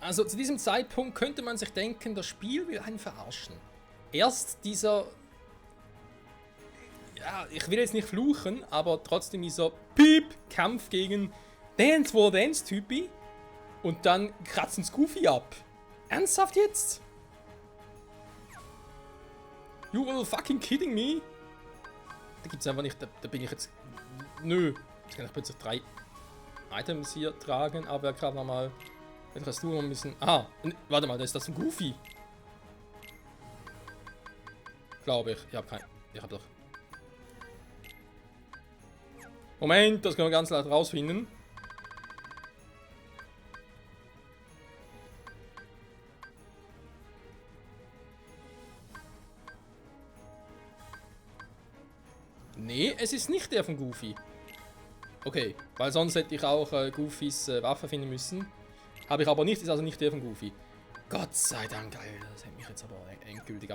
Also zu diesem Zeitpunkt könnte man sich denken, das Spiel will einen verarschen. Erst dieser... Ja, ich will jetzt nicht fluchen, aber trotzdem dieser Piep-Kampf gegen Dance War Dance-Typi. Und dann kratzen Goofy ab. Ernsthaft jetzt? You will fucking kidding me? Da gibt's einfach nicht, da bin ich jetzt... Nö. Jetzt kann ich plötzlich 3 Items hier tragen, aber gerade nochmal... Etwas tun ein bisschen... Ah, warte mal, da ist das ein Goofy. Glaube ich. Ich hab doch... Moment, das können wir ganz leicht rausfinden. Nee, es ist nicht der von Goofy. Okay, weil sonst hätte ich auch Goofys Waffe finden müssen. Habe ich aber nicht, ist also nicht der von Goofy. Gott sei Dank, Alter, das hätte mich jetzt aber endgültig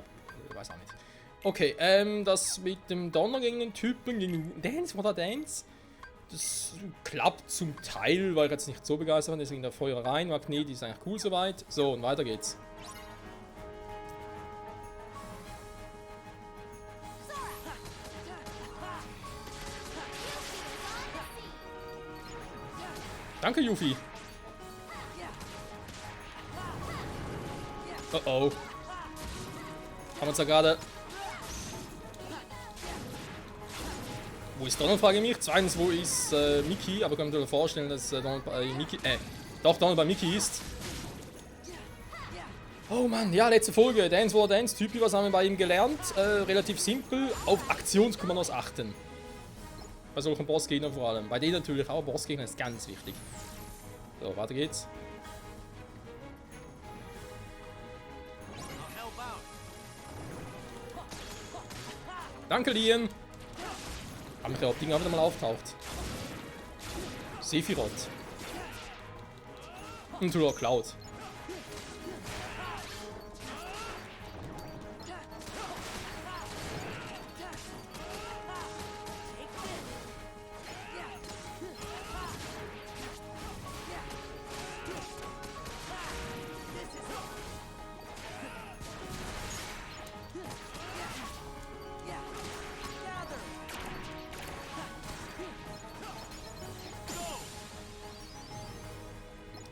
weiß auch nicht. Okay, das mit dem Donner gegen den Typen, gegen Dance, war der Dance? Das klappt zum Teil, weil ich jetzt nicht so begeistert bin, deswegen der Feuer rein. Magnet ist eigentlich cool soweit. So, und weiter geht's. Danke, Yuffie. Oh oh. Haben wir uns da gerade... Wo ist Donald, frage ich mich. Zweitens, wo ist Mickey? Aber ich kann mir vorstellen, dass Donald bei Mickey... doch, Donald bei Mickey ist. Oh Mann, ja, letzte Folge. Dance War Dance, Typi, was haben wir bei ihm gelernt? Relativ simpel, auf Aktionskommandos achten. Bei solchen Bossgegnern vor allem. Bei denen natürlich auch. Bossgegner ist ganz wichtig. So, weiter geht's. Danke, Lien. Haben wir ob Ding wieder mal auftaucht. Sephiroth. Und Lord Cloud.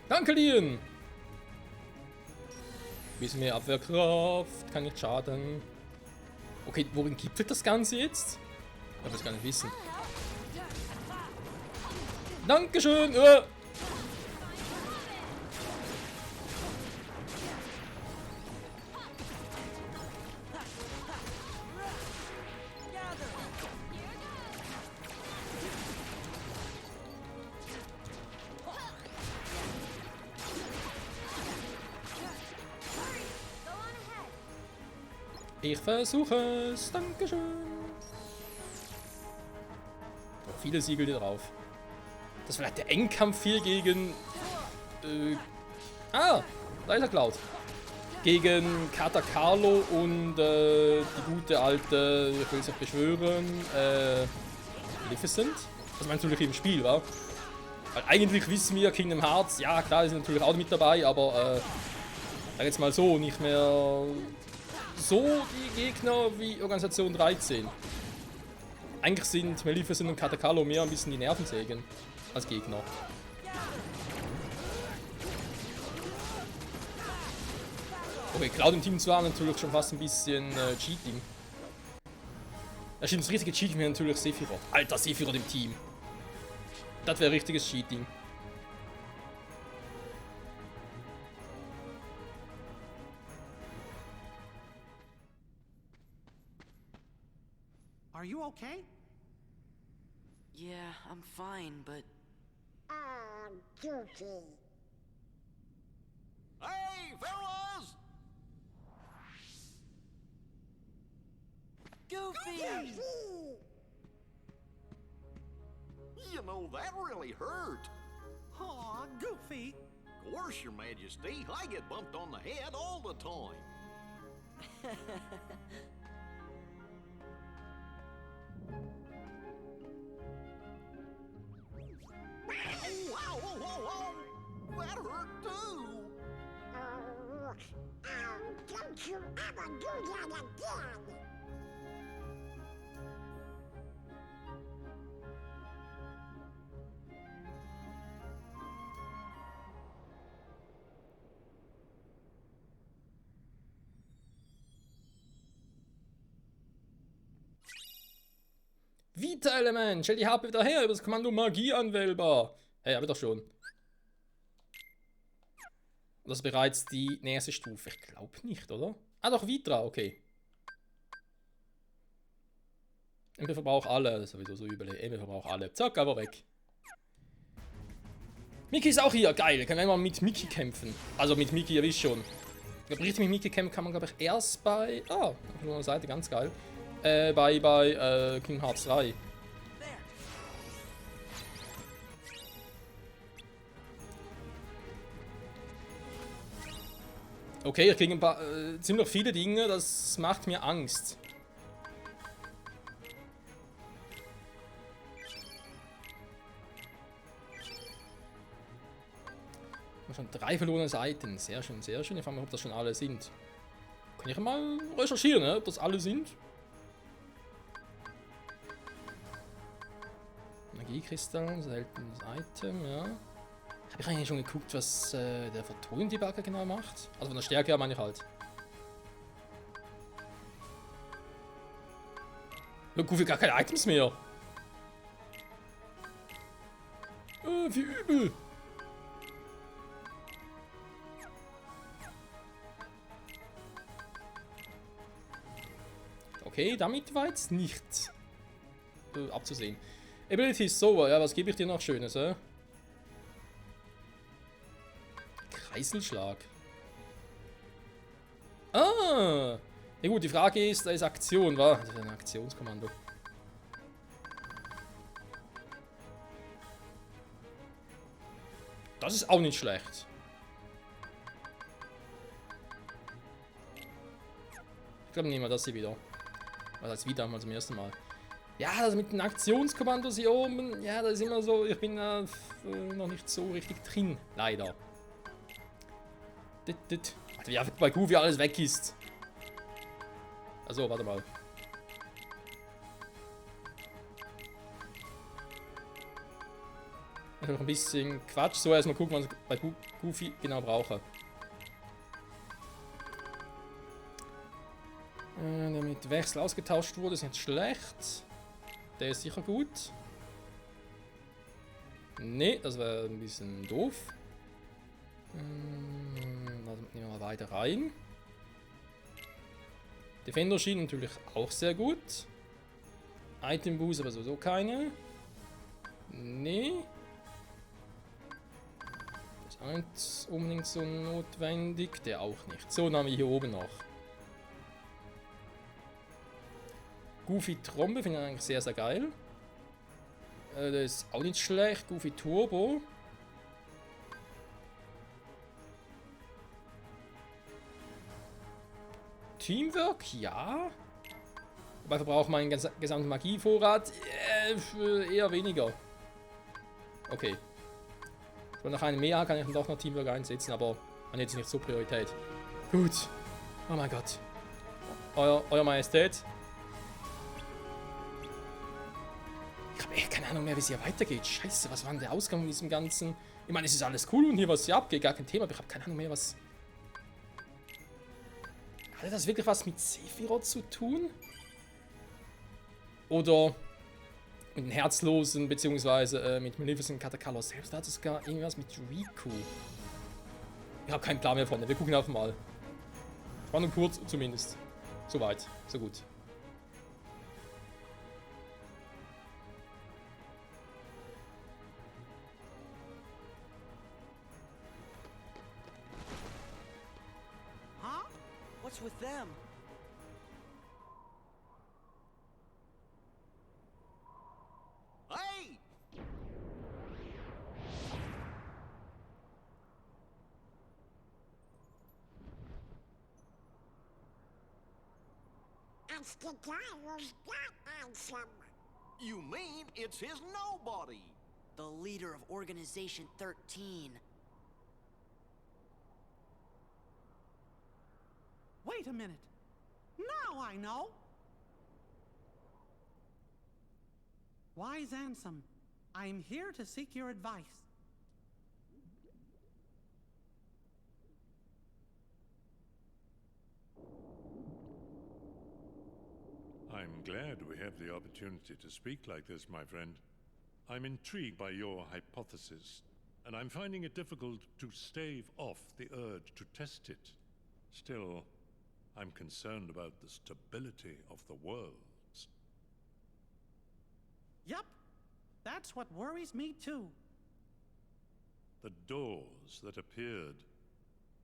Danke, Lien! Bisschen mehr Abwehrkraft, kann nicht schaden. Okay, worin gibt es das Ganze jetzt? Ich will das gar nicht wissen. Dankeschön! Ich versuche es. Dankeschön. Oh, viele Siegel hier drauf. Das war vielleicht der Endkampf hier gegen... da ist er, Cloud. Gegen Kata Carlo und die gute alte, ich will es nicht beschwören, Maleficent. Das meinst du natürlich im Spiel, wa? Weil eigentlich wissen wir, Kingdom Hearts, ja klar, die sind natürlich auch mit dabei, aber sag jetzt mal so, nicht mehr so die Gegner wie Organisation 13. Eigentlich sind Maleficent und Kata Carlo mehr ein bisschen die Nervensägen als Gegner. Okay, Cloud im Team 2 natürlich schon fast ein bisschen Cheating. Das stimmt, das richtige Cheating wäre natürlich Sephiroth. Alter, Sephiroth im Team. Das wäre richtiges Cheating. Are you okay? Yeah, I'm fine, but... Goofy. Hey, fellas! Goofy! You know, that really hurt. Aw, Goofy. Of course, Your Majesty. I get bumped on the head all the time. Oh, wow, whoa, whoa, whoa! That hurt too! Don't you ever do that again! Vita-Element, stell die HP wieder her über das Kommando Magie anwählbar. Hey, hab ich doch schon. Das ist bereits die nächste Stufe. Ich glaube nicht, oder? Ah, doch, Vitra, okay. MP verbraucht alle, das ist sowieso so übel. MP verbraucht alle. Zack, aber weg. Miki ist auch hier, geil. Können wir mal mit Miki kämpfen. Also mit Miki, ihr wisst schon. Ich glaube, richtig mit Miki kämpfen kann man, glaube ich, erst bei... Ah, auf der Seite, ganz geil. Bei Kingdom Hearts 3. Okay, ich kriege ein paar, ziemlich viele Dinge, das macht mir Angst. Schon 3 verlorene Seiten, sehr schön, sehr schön. Ich frage mich, ob das schon alle sind. Kann ich mal recherchieren, ne? Ob das alle sind? Magiekristall, seltenes Item, ja. Habe ich eigentlich schon geguckt, was der Photon-Debugger genau macht? Also von der Stärke her meine ich halt. Look, Goofy, gar keine Items mehr. Wie übel. Okay, damit war jetzt nichts abzusehen. Ability ist so, ja, was gebe ich dir noch Schönes, Kreiselschlag. Ah! Ja gut, die Frage ist, da ist Aktion, wa? Das ist ein Aktionskommando. Das ist auch nicht schlecht. Ich glaube, nehmen wir das hier wieder. Also als wieder mal zum ersten Mal. Ja, das mit den Aktionskommandos hier oben, ja, das ist immer so, ich bin noch nicht so richtig drin, leider. Alter, wie einfach bei Goofy alles weg ist. Also, warte mal. Ich habe noch ein bisschen Quatsch, so erstmal gucken, was ich bei Goofy genau brauche. Der mit Wechsel ausgetauscht wurde, ist nicht schlecht. Der ist sicher gut. Nee, das wäre ein bisschen doof. Also nehmen wir mal weiter rein. Defender Shield natürlich auch sehr gut. Item Boost aber sowieso keine. Nee. Das ist auch nicht unbedingt so notwendig. Der auch nicht. So, dann haben wir hier oben noch. Goofy Trombe finde ich eigentlich sehr, sehr geil. Das ist auch nicht schlecht. Goofy Turbo. Teamwork, ja. Wobei verbraucht meinen gesamten Magievorrat eher weniger. Okay. Wenn noch einen mehr habe, kann ich dann doch noch Teamwork einsetzen, aber man jetzt nicht so Priorität. Gut. Oh mein Gott. Euer Majestät. Ich habe echt keine Ahnung mehr, wie es hier weitergeht. Scheiße, was war denn der Ausgang von diesem Ganzen? Ich meine, es ist alles cool und hier was hier abgeht, gar kein Thema, aber ich habe keine Ahnung mehr, was... Hatte das wirklich was mit Sephiroth zu tun? Oder mit den Herzlosen, beziehungsweise mit Maleficent Katakalo selbst? Da hat es gar irgendwas mit Riku. Ich habe keinen Plan mehr von. Wir gucken einfach mal. War nur kurz zumindest. Soweit, so gut. What's with them? Hey! It's the guy who's got handsome. You mean it's his nobody? The leader of Organization 13. Wait a minute. Now I know. Wise Ansem, I am here to seek your advice. I'm glad we have the opportunity to speak like this, my friend. I'm intrigued by your hypothesis, and I'm finding it difficult to stave off the urge to test it. Still, I'm concerned about the stability of the worlds. Yup, that's what worries me too. The doors that appeared,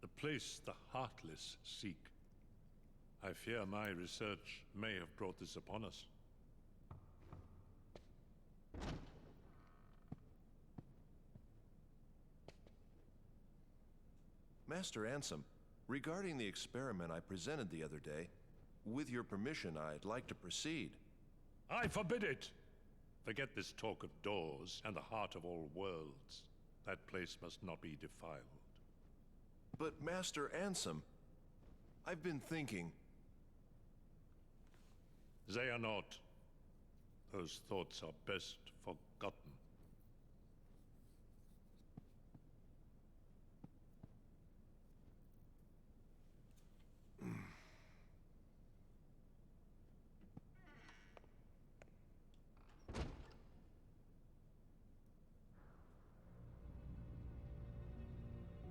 the place the heartless seek. I fear my research may have brought this upon us. Master Ansem, regarding the experiment I presented the other day, with your permission, I'd like to proceed. I forbid it! Forget this talk of doors and the heart of all worlds. That place must not be defiled. But Master Ansem, I've been thinking... Xehanort, those thoughts are best forgotten.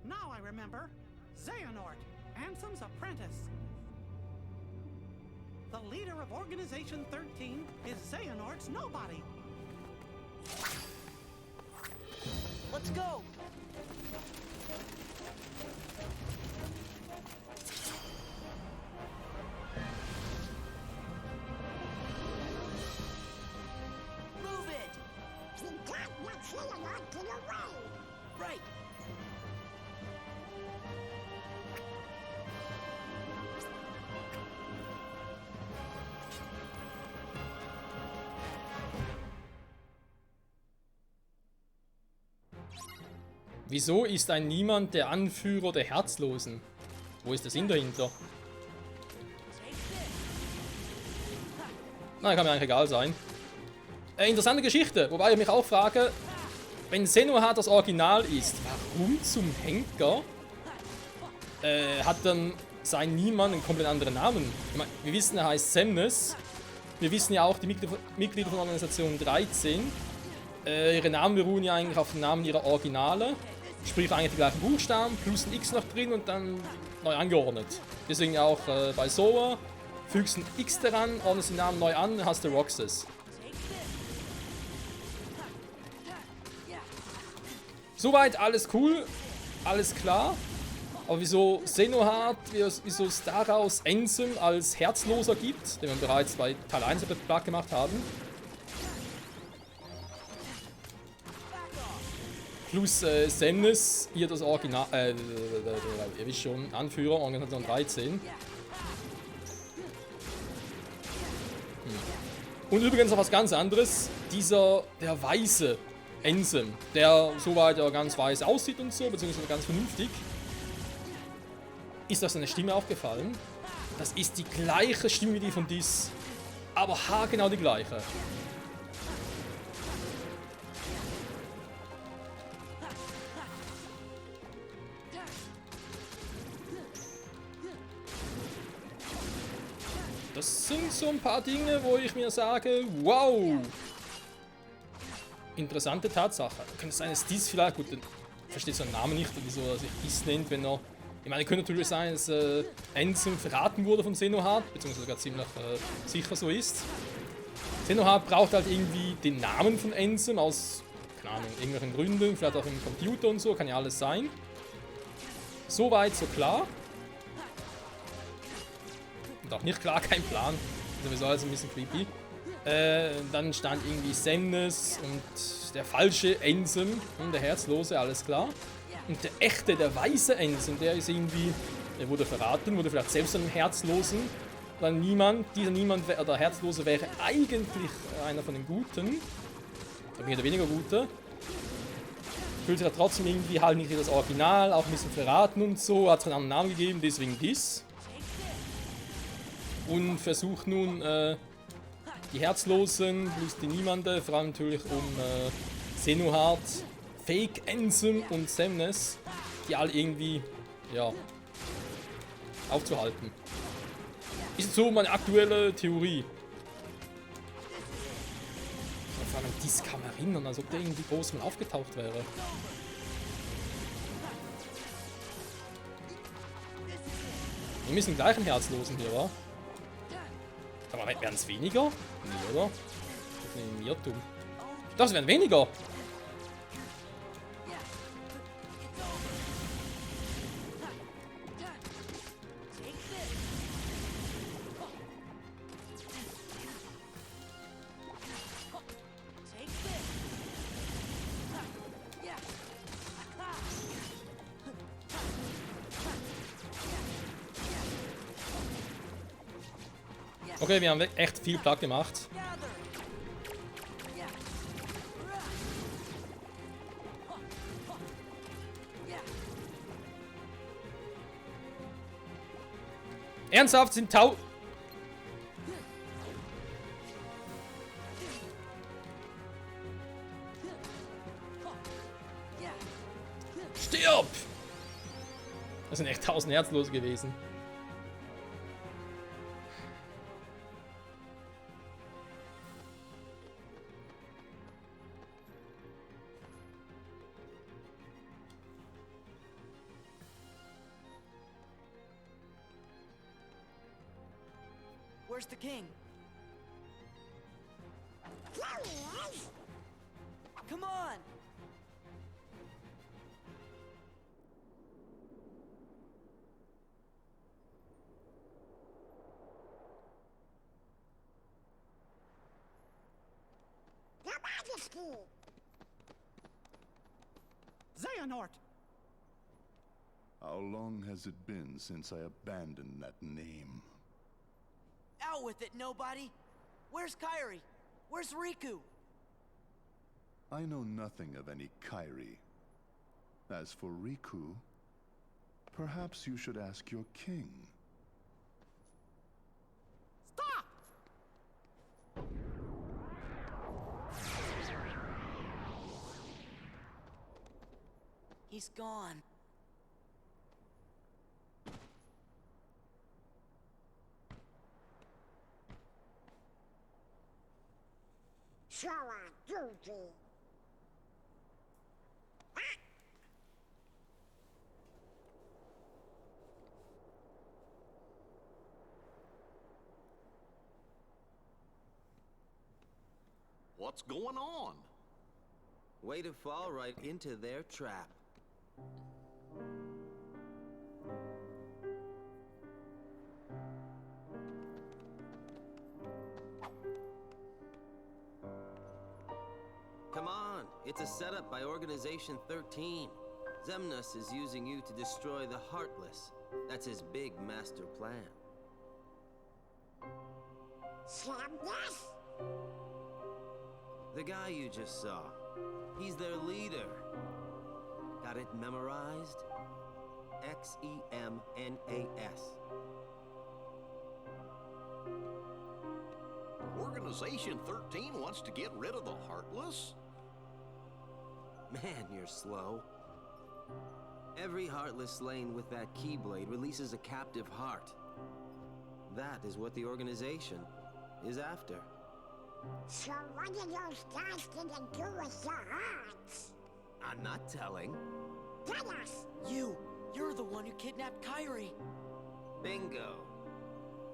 Now I remember. Xehanort, Ansem's apprentice. The leader of Organization 13 is Xehanort's nobody. Let's go! Move it! You got what Xehanort get away. Right! Wieso ist ein Niemand der Anführer der Herzlosen? Wo ist der Sinn dahinter? Na, kann mir eigentlich egal sein. Interessante Geschichte, wobei ich mich auch frage, wenn Xenohart das Original ist, warum zum Henker hat dann sein Niemand einen komplett anderen Namen? Ich meine, wir wissen, er heißt Xemnas. Wir wissen ja auch, die Mitglieder von Organisation 13, ihre Namen beruhen ja eigentlich auf den Namen ihrer Originale. Sprich eigentlich die gleichen Buchstaben, plus ein X noch drin und dann neu angeordnet. Deswegen auch bei Sora, fügst ein X daran, ordnest den Namen neu an, dann hast du Roxas. Soweit alles cool, alles klar. Aber wieso Xenohart, wieso es daraus Ansem als Herzloser gibt, den wir bereits bei Teil 1 platt gemacht haben. Plus Xemnas, hier das Original, ihr wisst schon, Anführer, Organisation 13. Und übrigens noch was ganz anderes, der weiße Ansem, der soweit ja ganz weiß aussieht und so, beziehungsweise ganz vernünftig. Ist euch seine Stimme aufgefallen? Das ist die gleiche Stimme wie die von Diss, aber haargenau die gleiche. Das sind so ein paar Dinge, wo ich mir sage, wow! Interessante Tatsache. Könnte es sein, dass Diss vielleicht, gut, ich verstehe seinen Namen nicht, wieso er sich Diss nennt, wenn er... Ich meine, könnte natürlich sein, dass Ansem verraten wurde von Xenohart, beziehungsweise sogar ziemlich sicher so ist. Xenohart braucht halt irgendwie den Namen von Ansem aus, keine Ahnung, irgendwelchen Gründen, vielleicht auch im Computer und so, kann ja alles sein. Soweit, so klar. Und auch nicht klar, kein Plan. Sowieso alles ein bisschen creepy. Dann stand irgendwie Xemnas und der falsche Ansem, der Herzlose, alles klar. Und der echte, der weiße Ansem, der ist irgendwie, der wurde verraten, wurde vielleicht selbst einem Herzlosen. Dann dieser Niemand, der Herzlose wäre eigentlich einer von den Guten. Oder mehr oder weniger Gute. Fühlt sich ja trotzdem irgendwie halt nicht wie das Original, auch ein bisschen verraten und so, hat sich einen anderen Namen gegeben, deswegen Diss. und versucht nun die Herzlosen plus die Niemande, vor allem natürlich um Xenohard, Fake Ansem und Semnes, die alle irgendwie, ja, aufzuhalten. Ist so meine aktuelle Theorie. Vor allem dies kann man erinnern, als ob der irgendwie groß mal aufgetaucht wäre. Wir müssen gleich einen Herzlosen hier, wa? Aber werden es weniger? Nee, oder? Das ist ein Irrtum. Ich dachte, es werden weniger. Okay, wir haben echt viel platt gemacht. Ernsthaft sind Stirb! Das sind echt 1000 Herzlose gewesen. Where's the king? There he is! Come on! Your Majesty! Xehanort! How long has it been since I abandoned that name? Out with it, nobody! Where's Kyrie? Where's Riku? I know nothing of any Kyrie. As for Riku, perhaps you should ask your king. Stop! He's gone. So on duty. What's going on? Way to fall right into their trap. Come on, it's a setup by Organization 13. Xemnas is using you to destroy the Heartless. That's his big master plan. Xemnas? The guy you just saw. He's their leader. Got it memorized? Xemnas. Organization 13 wants to get rid of the Heartless? Man, you're slow. Every Heartless slain with that Keyblade releases a captive heart. That is what the organization is after. So what are those guys gonna do with your hearts? I'm not telling. Tell us! You're the one who kidnapped Kyrie. Bingo.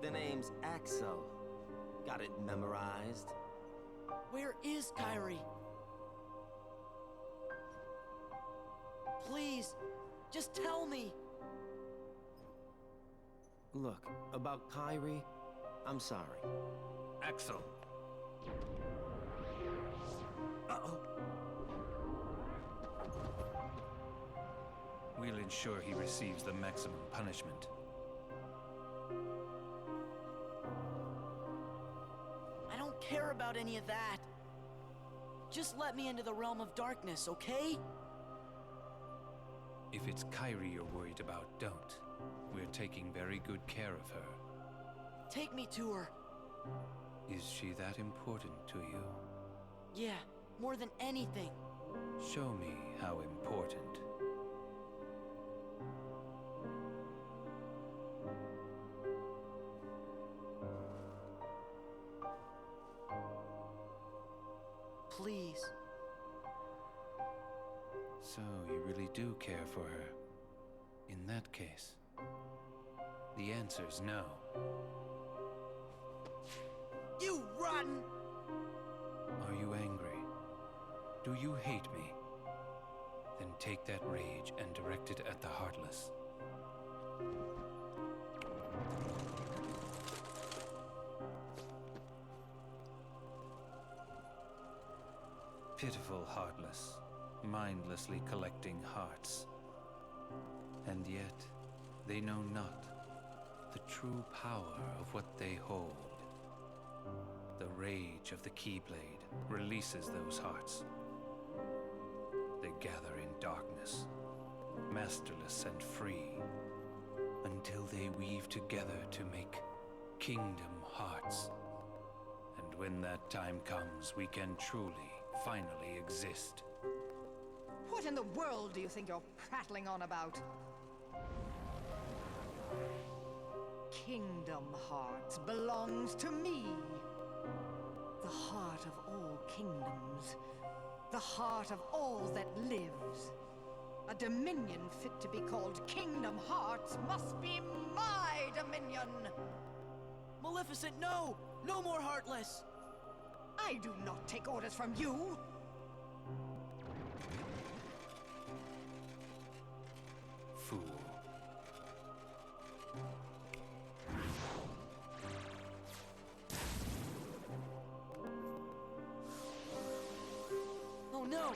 The name's Axel. Got it memorized? Where is Kyrie? Please, just tell me. Look, about Kyrie, I'm sorry. Axel. Uh-oh. We'll ensure he receives the maximum punishment. I don't care about any of that. Just let me into the realm of darkness, okay? If it's Kyrie you're worried about, don't. We're taking very good care of her. Take me to her. Is she that important to you? Yeah, more than anything. Show me how important. Please. So you really do care for her. In that case, the answer's no. You rotten! Are you angry? Do you hate me? Then take that rage and direct it at the Heartless. Pitiful Heartless, mindlessly collecting hearts. And yet, they know not the true power of what they hold. The rage of the Keyblade releases those hearts. They gather in darkness, masterless and free, until they weave together to make Kingdom Hearts. And when that time comes, we can truly, finally exist. What in the world do you think you're prattling on about? Kingdom Hearts belongs to me. The heart of all kingdoms. The heart of all that lives. A dominion fit to be called Kingdom Hearts must be my dominion! Maleficent, no! No more Heartless! I do not take orders from you! Fool. Oh no!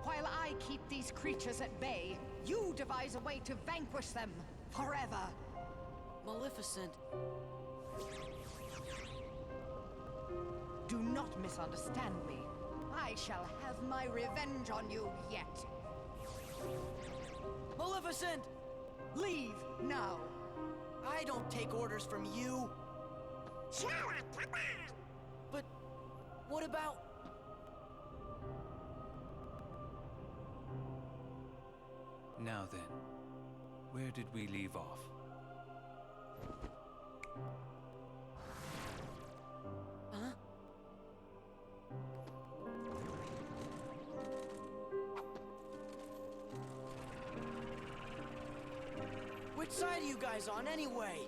While I keep these creatures at bay, you devise a way to vanquish them forever. Maleficent. Do not misunderstand me. I shall have my revenge on you yet. Maleficent! Leave now. I don't take orders from you. Shut up, come on! But what about... Now then, where did we leave off? Huh? Which side are you guys on anyway?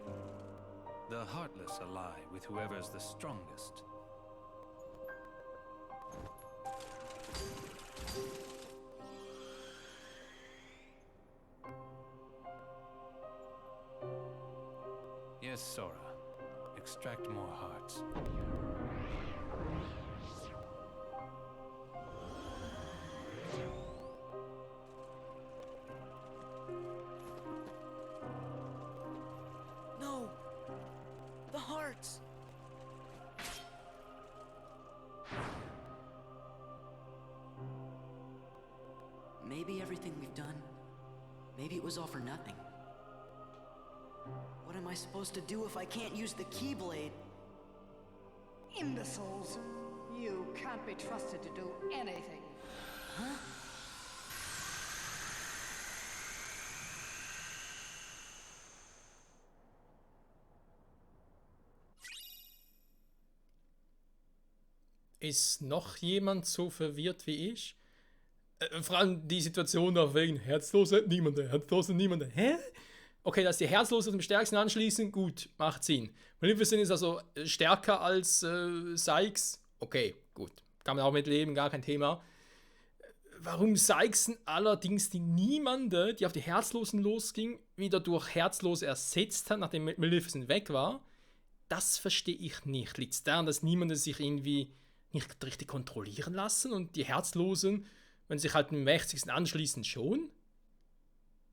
The Heartless ally with whoever's the strongest. Yes, Sora. Extract more hearts. No! The hearts! Maybe everything we've done, maybe it was all for nothing. What am I supposed to do if I can't use the Keyblade? Imbeciles! You can't be trusted to do anything. Huh? Ist noch jemand so verwirrt wie ich? Vor allem die Situation da wegen Herzlose, niemanden. Hä? Okay, dass die Herzlosen am stärksten anschließen, gut, macht Sinn. Maleficent ist also stärker als Sykes. Okay, gut. Kann man auch mitleben, gar kein Thema. Warum Sykes allerdings die Niemande, die auf die Herzlosen losging, wieder durch Herzlose ersetzt hat, nachdem Maleficent weg war, das verstehe ich nicht. Liegt es daran, dass Niemande sich irgendwie nicht richtig kontrollieren lassen und die Herzlosen, wenn sich halt dem Mächtigsten anschließen, schon?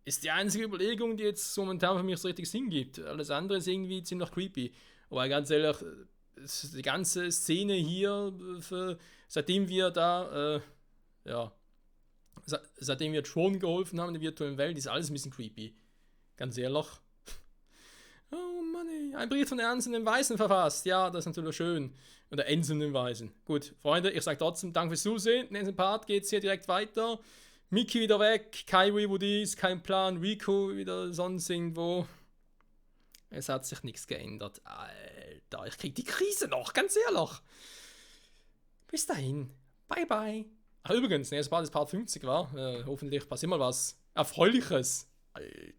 Ist die einzige Überlegung, die jetzt momentan für mich so richtig Sinn gibt. Alles andere ist irgendwie ziemlich creepy. Aber ganz ehrlich, die ganze Szene hier, seitdem wir da, seitdem wir Tron geholfen haben in der virtuellen Welt, ist alles ein bisschen creepy. Ganz ehrlich. Oh Mann, ey. Ein Brief von der einzelnen Weisen verfasst. Ja, das ist natürlich schön. Oder einzelnen Weisen. Gut, Freunde, ich sage trotzdem Danke fürs Zusehen. In diesem Part geht es hier direkt weiter. Mickey wieder weg, Kairi wo die ist, kein Plan, Riku wieder sonst irgendwo. Es hat sich nichts geändert. Alter, ich krieg die Krise noch, ganz ehrlich. Bis dahin. Bye, bye. Ach, übrigens, nächstes Part ist Part 50, war. Hoffentlich passiert mal was Erfreuliches. Alter.